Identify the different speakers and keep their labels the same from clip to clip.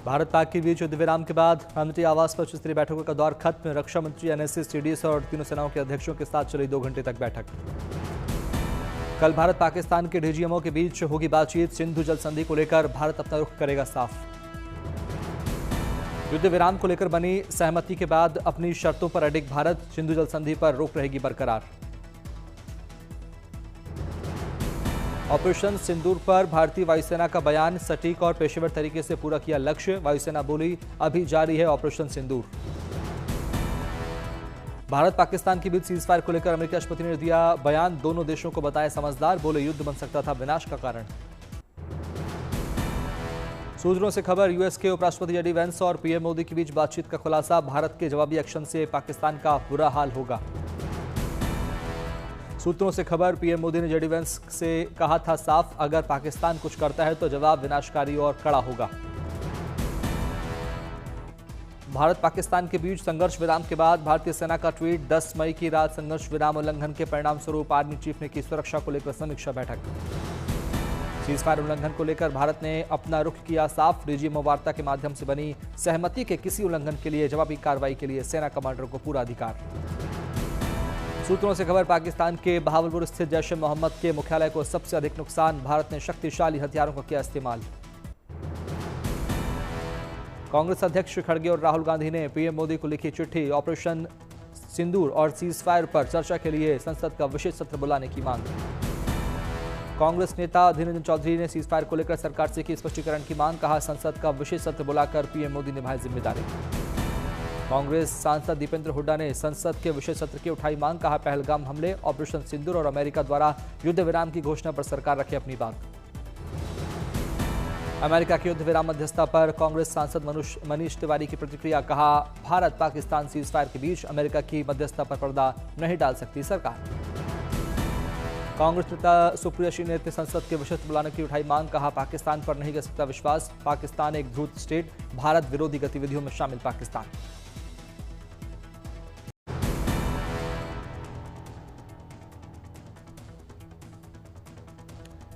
Speaker 1: भारत पाक के बीच युद्ध विराम के बाद प्रधानमंत्री आवास पर उच्च स्तरीय बैठकों का दौर खत्म। रक्षा मंत्री, एनएसएस, सीडीएस और तीनों सेनाओं के अध्यक्षों के साथ चली 2 घंटे तक बैठक। कल भारत पाकिस्तान के डीजीएमओ के बीच होगी बातचीत। सिंधु जल संधि को लेकर भारत अपना रुख करेगा साफ। युद्ध विराम को लेकर बनी सहमति के बाद अपनी शर्तों पर अडिग भारत। सिंधु जल संधि पर रोक रहेगी बरकरार। ऑपरेशन सिंदूर पर भारतीय वायुसेना का बयान, सटीक और पेशेवर तरीके से पूरा किया लक्ष्य। वायुसेना बोली, अभी जारी है ऑपरेशन सिंदूर। भारत पाकिस्तान के बीच सीजफायर को लेकर अमेरिकी राष्ट्रपति ने दिया बयान। दोनों देशों को बताया समझदार, बोले युद्ध बन सकता था विनाश का कारण। सूत्रों से खबर, यूएस के उपराष्ट्रपति जेडी वेंस और पीएम मोदी के बीच बातचीत का खुलासा। भारत के जवाबी एक्शन से पाकिस्तान का बुरा हाल होगा। सूत्रों से खबर, पीएम मोदी ने जेडी वेंस से कहा था साफ, अगर पाकिस्तान कुछ करता है तो जवाब विनाशकारी और कड़ा होगा। भारत पाकिस्तान के बीच संघर्ष विराम के बाद भारतीय सेना का ट्वीट, 10 मई की रात संघर्ष विराम उल्लंघन के परिणाम स्वरूप आर्मी चीफ ने की सुरक्षा को लेकर समीक्षा बैठक। सीजफायर उल्लंघन को लेकर भारत ने अपना रुख किया साफ। डीजीएमओ वार्ता के माध्यम से बनी सहमति के किसी उल्लंघन के लिए जवाबी कार्रवाई के लिए सेना कमांडर को पूरा अधिकार। सूत्रों से खबर, पाकिस्तान के बहावलपुर स्थित जैश ए मोहम्मद के मुख्यालय को सबसे अधिक नुकसान। भारत ने शक्तिशाली हथियारों का किया इस्तेमाल। कांग्रेस अध्यक्ष खड़गे और राहुल गांधी ने पीएम मोदी को लिखी चिट्ठी। ऑपरेशन सिंदूर और सीजफायर पर चर्चा के लिए संसद का विशेष सत्र बुलाने की मांग। कांग्रेस नेता अधीर रंजन चौधरी ने सीजफायर को लेकर सरकार से की स्पष्टीकरण की मांग। कहा, संसद का विशेष सत्र बुलाकर पीएम मोदी निभाए जिम्मेदारी। कांग्रेस सांसद दीपेंद्र हुड्डा ने संसद के विशेष सत्र की उठाई मांग। कहा, पहलगाम हमले, ऑपरेशन सिंदूर और अमेरिका द्वारा युद्ध विराम की घोषणा पर सरकार रखे अपनी बात। अमेरिका की युद्ध विराम मध्यस्थता पर कांग्रेस सांसद मनीष तिवारी की प्रतिक्रिया। कहा, भारत पाकिस्तान सीजफायर के बीच अमेरिका की मध्यस्थता पर पर्दा नहीं डाल सकती सरकार। कांग्रेस नेता सुप्रिया श्री ने संसद के विशेष बुलाने की उठाई मांग। कहा, पाकिस्तान पर नहीं कर सकता विश्वास। पाकिस्तान एक ध्रुव स्टेट, भारत विरोधी गतिविधियों में शामिल पाकिस्तान।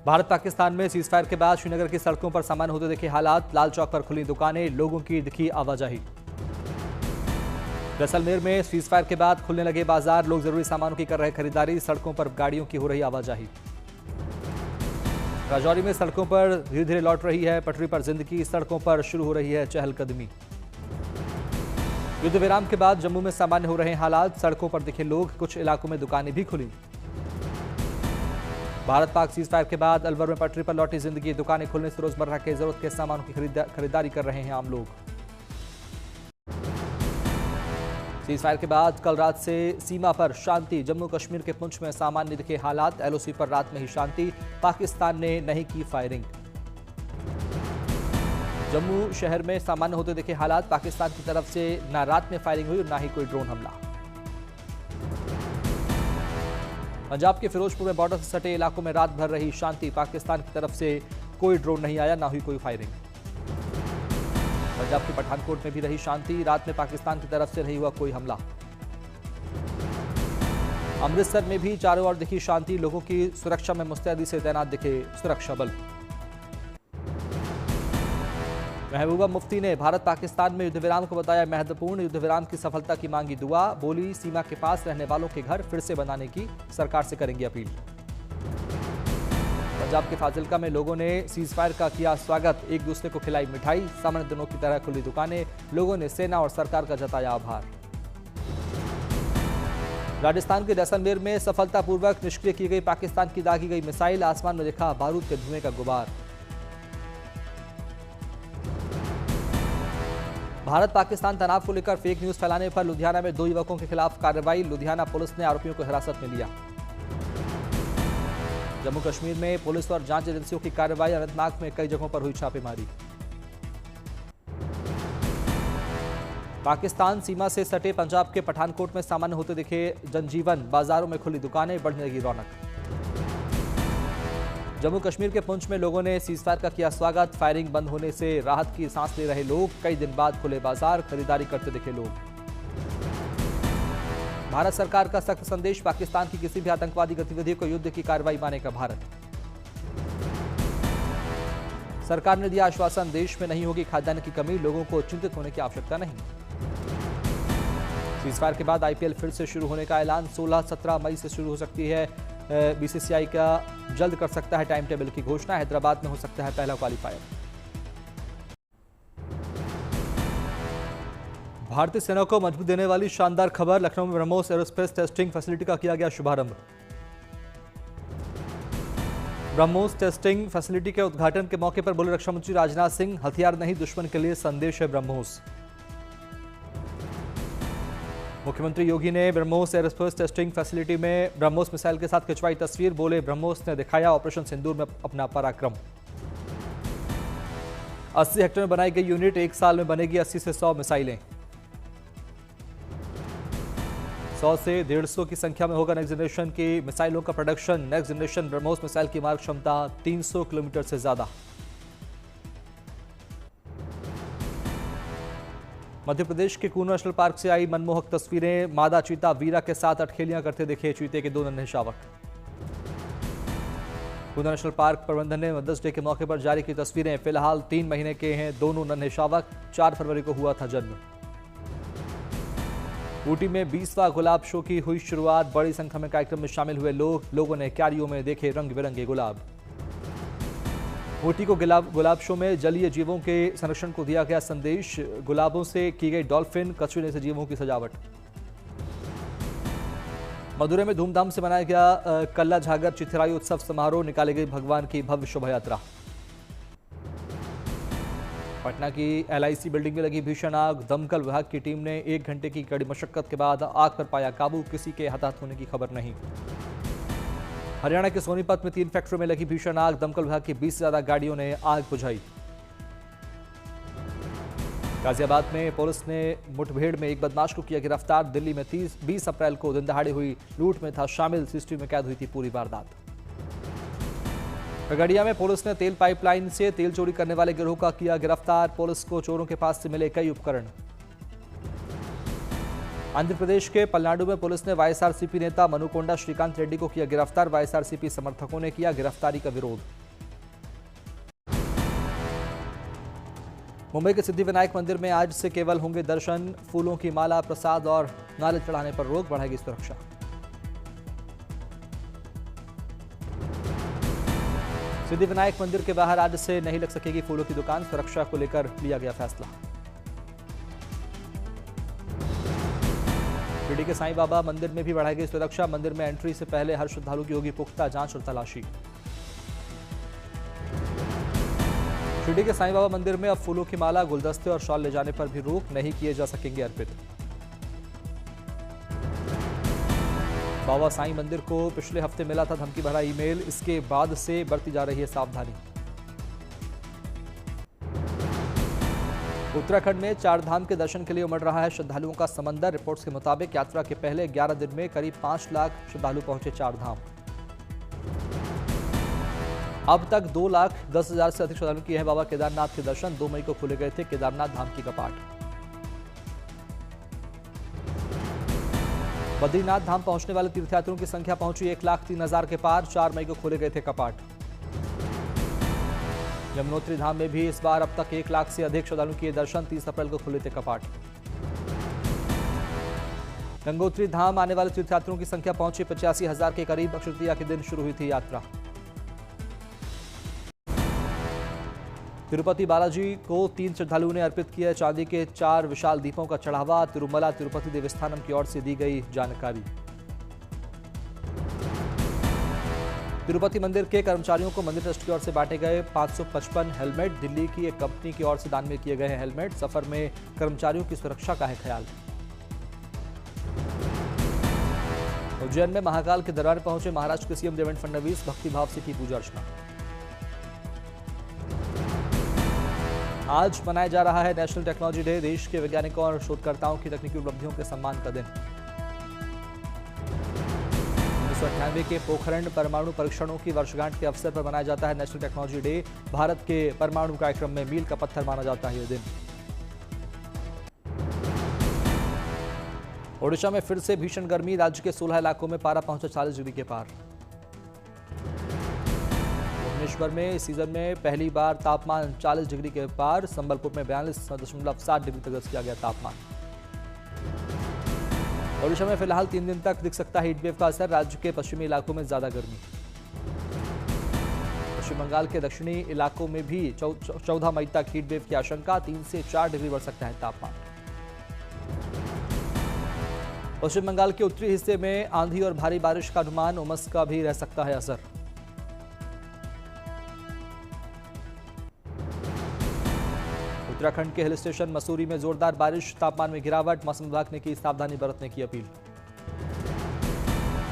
Speaker 1: भारत पाकिस्तान में सीजफायर के बाद श्रीनगर की सड़कों पर सामान्य होते दिखे हालात। लाल चौक पर खुली दुकानें, लोगों की दिखी आवाजाही। जैसलमेर में सीजफायर के बाद खुलने लगे बाजार, लोग जरूरी सामानों की कर रहे खरीदारी। सड़कों पर गाड़ियों की हो रही आवाजाही। राजौरी में सड़कों पर धीरे धीरे लौट रही है पटरी पर जिंदगी। सड़कों पर शुरू हो रही है चहलकदमी। युद्ध विराम के बाद जम्मू में सामान्य हो रहे हालात। सड़कों पर दिखे लोग, कुछ इलाकों में दुकानें भी खुली। भारत पाक सीजफायर के बाद अलवर में पटरी पर लौटी जिंदगी। दुकानें खुलने से रोजमर्रा के जरूरत के सामानों की खरीदारी कर रहे हैं आम लोग। सीजफायर के बाद कल रात से सीमा पर शांति। जम्मू कश्मीर के पुंछ में सामान्य दिखे हालात। एलओसी पर रात में ही शांति। पाकिस्तान ने नहीं की फायरिंग। जम्मू शहर में सामान्य होते दिखे हालात। पाकिस्तान की तरफ से न रात में फायरिंग हुई और न ही कोई ड्रोन हमला। पंजाब के फिरोजपुर में बॉर्डर से सटे इलाकों में रात भर रही शांति। पाकिस्तान की तरफ से कोई ड्रोन नहीं आया, ना हुई कोई फायरिंग। पंजाब के पठानकोट में भी रही शांति। रात में पाकिस्तान की तरफ से नहीं हुआ कोई हमला। अमृतसर में भी चारों ओर दिखी शांति। लोगों की सुरक्षा में मुस्तैदी से तैनात दिखे सुरक्षा बल। महबूबा मुफ्ती ने भारत पाकिस्तान में युद्ध विराम को बताया महत्वपूर्ण। युद्ध विराम की सफलता की मांगी दुआ। बोली, सीमा के पास रहने वालों के घर फिर से बनाने की सरकार से करेंगी अपील। पंजाब के फाजिल्का में लोगों ने सीजफायर का किया स्वागत। एक दूसरे को खिलाई मिठाई। सामान्य दिनों की तरह खुली दुकानें। लोगों ने सेना और सरकार का जताया आभार। राजस्थान के जैसलमेर में सफलतापूर्वक निष्क्रिय की गई पाकिस्तान की दागी गई मिसाइल। आसमान में दिखा बारूद के धुएं का गुबार। भारत पाकिस्तान तनाव को लेकर फेक न्यूज फैलाने पर लुधियाना में 2 युवकों के खिलाफ कार्रवाई। लुधियाना पुलिस ने आरोपियों को हिरासत में लिया। जम्मू कश्मीर में पुलिस और जांच एजेंसियों की कार्रवाई। अनंतनाग में कई जगहों पर हुई छापेमारी। पाकिस्तान सीमा से सटे पंजाब के पठानकोट में सामान्य होते दिखे जनजीवन। बाजारों में खुली दुकानें, बढ़ने लगी रौनक। जम्मू कश्मीर के पुंछ में लोगों ने सीजफायर का किया स्वागत। फायरिंग बंद होने से राहत की सांस ले रहे लोग। कई दिन बाद खुले बाजार, खरीदारी करते दिखे लोग। भारत सरकार का सख्त संदेश। पाकिस्तान की किसी भी आतंकवादी गतिविधि को युद्ध की कार्रवाई मानेगा भारत। सरकार ने दिया आश्वासन, देश में नहीं होगी खाद्यान्न की कमी, लोगों को चिंतित होने की आवश्यकता नहीं। सीजफायर के बाद आईपीएल फिर से शुरू होने का ऐलान, 16-17 मई से शुरू हो सकती है। बीसीसीआई का जल्द कर सकता है टाइम टेबल की घोषणा, हैदराबाद में हो सकता है पहला क्वालिफायर। भारतीय सेना को मजबूत देने वाली शानदार खबर, लखनऊ में ब्रह्मोस एरोस्पेस टेस्टिंग फैसिलिटी का किया गया शुभारंभ। ब्रह्मोस टेस्टिंग फैसिलिटी के उद्घाटन के मौके पर बोले रक्षा मंत्री राजनाथ सिंह, हथियार नहीं दुश्मन के लिए संदेश है ब्रह्मोस। मुख्यमंत्री योगी ने ब्रह्मोस एरोस्पेस टेस्टिंग फैसिलिटी में ब्रह्मोस मिसाइल के साथ खिंचवाई तस्वीर, बोले ब्रह्मोस ने दिखाया ऑपरेशन सिंदूर में अपना पराक्रम। 80 हेक्टेयर में बनाई गई यूनिट 1 साल में बनेगी 80 से 100 मिसाइलें। 100 से 150 की संख्या में होगा नेक्स्ट जनरेशन की मिसाइलों का production. Next generation BrahMos missile की मारक क्षमता 300 किलोमीटर से ज्यादा। मध्य प्रदेश के कूनो नेशनल पार्क से आई मनमोहक तस्वीरें, मादा चीता वीरा के साथ अटखेलियां करते दिखे चीते के 2 नन्हे शावक। कूनो नेशनल पार्क प्रबंधन ने मदर्स डे के मौके पर जारी की तस्वीरें, फिलहाल 3 महीने के हैं दोनों नन्हे शावक, 4 फरवरी को हुआ था जन्म। ऊटी में 20वां गुलाब शो की हुई शुरुआत, बड़ी संख्या में कार्यक्रम में शामिल हुए लोगों ने क्यारियों में देखे रंग बिरंगे गुलाब। ऊटी को गुलाब शो में जलीय जीवों के संरक्षण को दिया गया संदेश, गुलाबों से की गई डॉल्फिन, कछुए से जीवों की सजावट। मदुरै में धूमधाम से मनाया गया कल्ला झागर चिथिराई उत्सव समारोह, निकाली गई भगवान की भव्य शोभा यात्रा। पटना की LIC बिल्डिंग में लगी भीषण आग, दमकल विभाग की टीम ने 1 घंटे की कड़ी मशक्कत के बाद आग पर पाया काबू, किसी के हताहत होने की खबर नहीं। हरियाणा के सोनीपत में 3 फैक्ट्रियों में लगी भीषण आग, दमकल विभाग की 20 से ज्यादा गाड़ियों ने आग बुझाई। गाजियाबाद में पुलिस ने मुठभेड़ में एक बदमाश को किया गिरफ्तार, दिल्ली में 20 अप्रैल को दिन दहाड़े हुई लूट में था शामिल, सीसीटीवी में कैद हुई थी पूरी वारदात। खगड़िया में पुलिस ने तेल पाइपलाइन से तेल चोरी करने वाले गिरोह का किया गिरफ्तार, पुलिस को चोरों के पास से मिले कई उपकरण। आंध्र प्रदेश के पलनाडु में पुलिस ने वाईएसआरसीपी नेता मनुकोंडा श्रीकांत रेड्डी को किया गिरफ्तार, वाईएसआरसीपी समर्थकों ने किया गिरफ्तारी का विरोध। मुंबई के सिद्धिविनायक मंदिर में आज से केवल होंगे दर्शन, फूलों की माला, प्रसाद और नाले चढ़ाने पर रोक, बढ़ाएगी सुरक्षा। सिद्धिविनायक मंदिर के बाहर आज से नहीं लग सकेगी फूलों की दुकान, सुरक्षा को लेकर लिया गया फैसला। शिरडी के साईं बाबा मंदिर में भी बढ़ाई गई सुरक्षा, मंदिर में एंट्री से पहले हर श्रद्धालु की होगी पुख्ता जांच और तलाशी। शिरडी के साईं बाबा मंदिर में अब फूलों की माला, गुलदस्ते और शॉल ले जाने पर भी रोक, नहीं किए जा सकेंगे अर्पित। बाबा साईं मंदिर को पिछले हफ्ते मिला था धमकी भरा ईमेल, इसके बाद से बरती जा रही है सावधानी। उत्तराखंड में 4 धाम के दर्शन के लिए उमड़ रहा है श्रद्धालुओं का समंदर, रिपोर्ट्स के मुताबिक यात्रा के पहले 11 दिन में करीब 5 लाख श्रद्धालु पहुंचे 4 धाम। अब तक 2,10,000 से अधिक श्रद्धालुओं किए हैं बाबा केदारनाथ के दर्शन, 2 मई को खोले गए थे केदारनाथ धाम की कपाट। बद्रीनाथ धाम पहुंचने वाले तीर्थयात्रियों की संख्या पहुंची 1,03,000 के पार, 4 मई को खोले गए थे कपाट। यमुनोत्री धाम में भी इस बार अब तक 1 लाख से अधिक श्रद्धालुओं किए दर्शन, 30 अप्रैल को खुले थे कपाट। गंगोत्री धाम आने वाले तीर्थयात्रियों की संख्या पहुंची 85,000 के करीब, अक्षय तृतीया के दिन शुरू हुई थी यात्रा। तिरुपति बालाजी को 3 श्रद्धालुओं ने अर्पित किया चांदी के 4 विशाल दीपों का चढ़ावा, तिरुमला तिरुपति देवस्थानम की ओर से दी गई जानकारी। तिरुपति मंदिर के कर्मचारियों को मंदिर ट्रस्ट की ओर से बांटे गए 555 हेलमेट, दिल्ली की एक कंपनी की ओर से दान में किए गए हैं हेलमेट, सफर में कर्मचारियों की सुरक्षा का है ख्याल। उज्जैन में महाकाल के दरबार पहुंचे महाराष्ट्र के सीएम देवेंद्र फडणवीस, भक्तिभाव से की पूजा अर्चना। आज मनाया जा रहा है नेशनल टेक्नोलॉजी डे, देश के वैज्ञानिकों और शोधकर्ताओं की तकनीकी उपलब्धियों के सम्मान का दिन। 1998 के पोखरण परमाणु परीक्षणों की वर्षगांठ के अवसर पर मनाया जाता है नेशनल टेक्नोलॉजी डे, भारत के परमाणु कार्यक्रम में मील का पत्थर माना जाता है यह दिन। ओडिशा में फिर से भीषण गर्मी, राज्य के 16 इलाकों में पारा पहुंचा 40 डिग्री के पार। भुवनेश्वर में इस सीजन में पहली बार तापमान 40 डिग्री के पार, संबलपुर में 42.7 डिग्री तक दर्ज किया गया तापमान। ओडिशा में फिलहाल 3 दिन तक दिख सकता है हीटवेव का असर, राज्य के पश्चिमी इलाकों में ज्यादा गर्मी। पश्चिम बंगाल के दक्षिणी इलाकों में भी 14 मई तक हीटवेव की आशंका, 3 से 4 डिग्री बढ़ सकता है तापमान। पश्चिम बंगाल के उत्तरी हिस्से में आंधी और भारी बारिश का अनुमान, उमस का भी रह सकता है असर। उत्तराखंड के हिल स्टेशन मसूरी में जोरदार बारिश, तापमान में गिरावट, मौसम विभाग ने की सावधानी बरतने की अपील।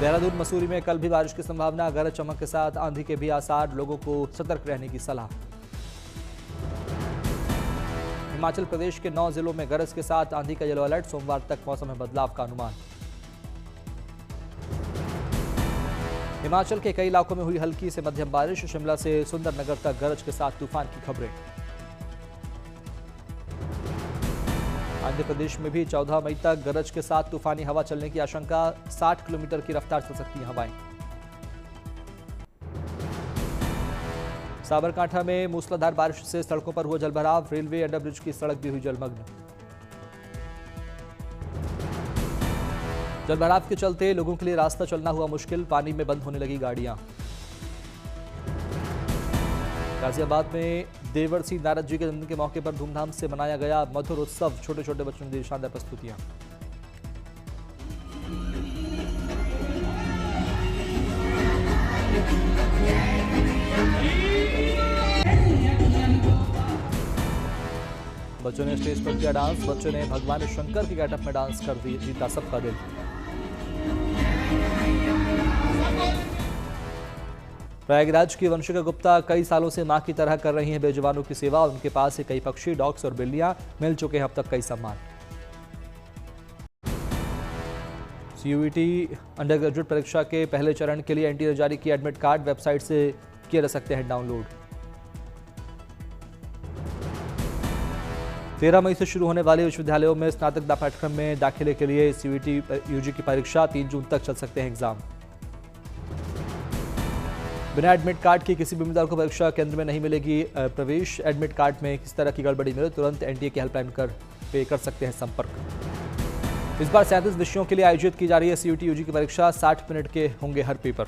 Speaker 1: देहरादून मसूरी में कल भी बारिश की संभावना, गरज चमक के साथ आंधी के भी आसार, लोगों को सतर्क रहने की सलाह। हिमाचल प्रदेश के 9 जिलों में गरज के साथ आंधी का येलो अलर्ट, सोमवार तक मौसम में बदलाव का अनुमान। हिमाचल के कई इलाकों में हुई हल्की से मध्यम बारिश, शिमला से सुंदरनगर तक गरज के साथ तूफान की खबरें। आंध्र प्रदेश में भी 14 मई तक गरज के साथ तूफानी हवा चलने की आशंका, 60 किलोमीटर की रफ्तार चल सकती हैं हवाएं। साबरकांठा में मूसलाधार बारिश से सड़कों पर हुआ जलभराव, रेलवे अंडरब्रिज की सड़क भी हुई जलमग्न। जलभराव के चलते लोगों के लिए रास्ता चलना हुआ मुश्किल, पानी में बंद होने लगी गाड़ियां। गाजियाबाद में देवर्षि नारद जी के जन्मदिन के मौके पर धूमधाम से मनाया गया मधुर उत्सव, छोटे छोटे बच्चों ने दी शानदार प्रस्तुतियां। बच्चों ने स्टेज पर किया डांस, बच्चों ने भगवान शंकर की गेटअप में डांस कर जीता सबका दिल। प्रयागराज की वंशिका गुप्ता कई सालों से मां की तरह कर रही हैं बेजुबानों की सेवा, उनके पास से कई पक्षी, डॉग्स और बिल्लियां, मिल चुके हैं अब तक कई सम्मान। सीयूईटी अंडर ग्रेजुएट परीक्षा के पहले चरण के लिए एनटीए ने जारी किया एडमिट कार्ड, वेबसाइट से किए जा सकते हैं डाउनलोड। 13 मई से शुरू होने वाले विश्वविद्यालयों में स्नातक पाठ्यक्रम में दाखिले के लिए सीयूईटी यूजी की परीक्षा, 3 जून तक चल सकते हैं एग्जाम। बिना एडमिट कार्ड के किसी भी उम्मीदवार को परीक्षा केंद्र में नहीं मिलेगी प्रवेश। एडमिट कार्ड में किस तरह की गड़बड़ी मिले तुरंत एनटीए की हेल्पलाइन पे कर सकते हैं संपर्क। इस बार 37 विषयों के लिए आयोजित की जा रही है सीयूटी यूजी की परीक्षा, 60 मिनट के होंगे हर पेपर।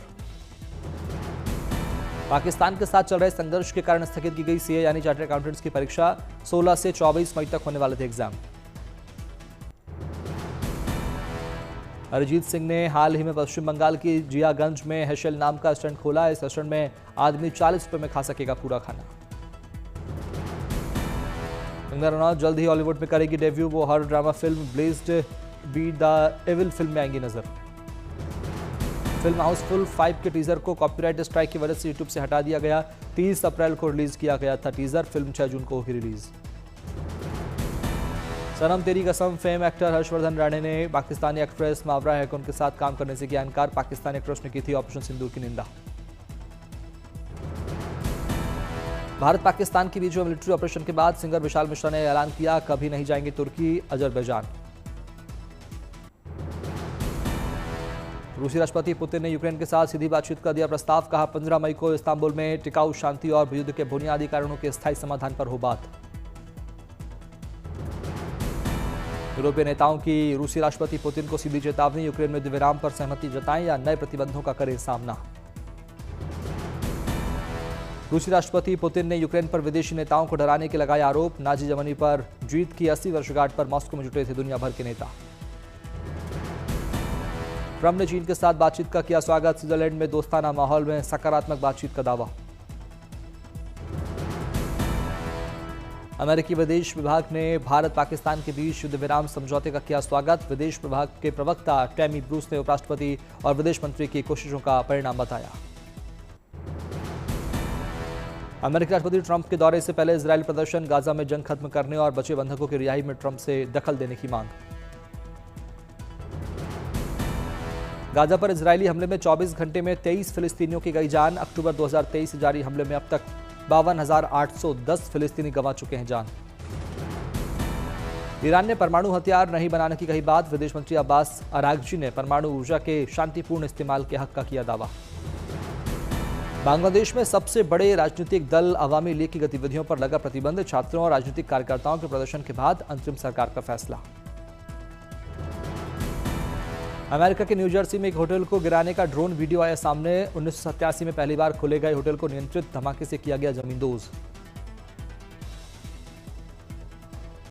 Speaker 1: पाकिस्तान के साथ चल रहे संघर्ष के कारण स्थगित की गई सीए यानी चार्टर्ड अकाउंटेंट्स की परीक्षा, 16 से 24 मई तक होने वाले थे एग्जाम। अरिजीत सिंह ने हाल ही में पश्चिम बंगाल की जियागंज में हेशेल नाम का रेस्टोरेंट खोला। इस रेस्टोरेंट में आदमी 40 रुपए में खा सकेगा पूरा खाना। कंगना रनौत जल्द ही हॉलीवुड में करेगी डेब्यू, वो horror drama film blessed be the evil film में आएंगी नजर। फिल्म हाउसफुल 5 के टीजर को कॉपीराइट स्ट्राइक की वजह से यूट्यूब से हटा दिया गया। 30 अप्रैल को रिलीज किया गया था टीजर, फिल्म 6 जून को होगी रिलीज। सनम तेरी कसम फेम एक्टर हर्षवर्धन राणे ने पाकिस्तानी एक्ट्रेस मावरा हैकन के साथ काम करने से किया इनकार। पाकिस्तानी एक्ट्रेस ने की थी ऑपरेशन सिंदूर की निंदा। भारत पाकिस्तान के बीच में मिलिट्री ऑपरेशन के बाद सिंगर विशाल मिश्रा ने ऐलान किया कभी नहीं जाएंगे तुर्की, अजरबैजान। रूसी राष्ट्रपति पुतिन ने यूक्रेन के साथ सीधी बातचीत का दिया प्रस्ताव, कहा 15 मई को इस्तांबुल में टिकाऊ शांति और युद्ध के बुनियादी कारणों के स्थायी समाधान पर हो बात। यूरोपीय नेताओं की रूसी राष्ट्रपति पुतिन को सीधी चेतावनी, यूक्रेन में युद्धविराम पर सहमति जताएं या नए प्रतिबंधों का करें सामना। रूसी राष्ट्रपति पुतिन ने यूक्रेन पर विदेशी नेताओं को डराने के लगाए आरोप। नाजी जर्मनी पर जीत की 80 वर्षगांठ पर मॉस्को में जुटे थे दुनिया भर के नेता। ट्रंप ने चीन के साथ बातचीत का किया स्वागत, स्विट्जरलैंड में दोस्ताना माहौल में सकारात्मक बातचीत का दावा। अमेरिकी विदेश विभाग ने भारत पाकिस्तान के बीच युद्ध विराम समझौते का किया स्वागत। विदेश विभाग के प्रवक्ता टैमी ब्रूस ने उपराष्ट्रपति और विदेश मंत्री की कोशिशों का परिणाम बताया। अमेरिकी राष्ट्रपति ट्रंप के दौरे से पहले इजरायल प्रदर्शन, गाजा में जंग खत्म करने और बचे बंधकों की रिहाई में ट्रंप से दखल देने की मांग। गाजा पर इजरायली हमले में 24 घंटे में 23 फिलिस्तीनियों की गई जान। अक्टूबर 2023 से जारी हमले में अब तक 52,810 फिलिस्तीनी गंवा चुके हैं जान। ईरान ने परमाणु हथियार नहीं बनाने की कही बात। विदेश मंत्री अब्बास अरागची ने परमाणु ऊर्जा के शांतिपूर्ण इस्तेमाल के हक का किया दावा। बांग्लादेश में सबसे बड़े राजनीतिक दल अवामी लीग की गतिविधियों पर लगा प्रतिबंध, छात्रों और राजनीतिक कार्यकर्ताओं के प्रदर्शन के बाद अंतरिम सरकार का फैसला। अमेरिका के न्यू जर्सी में एक होटल को गिराने का ड्रोन वीडियो आया सामने। 1987 में पहली बार खोले गए होटल को नियंत्रित धमाके से किया गया जमींदोज।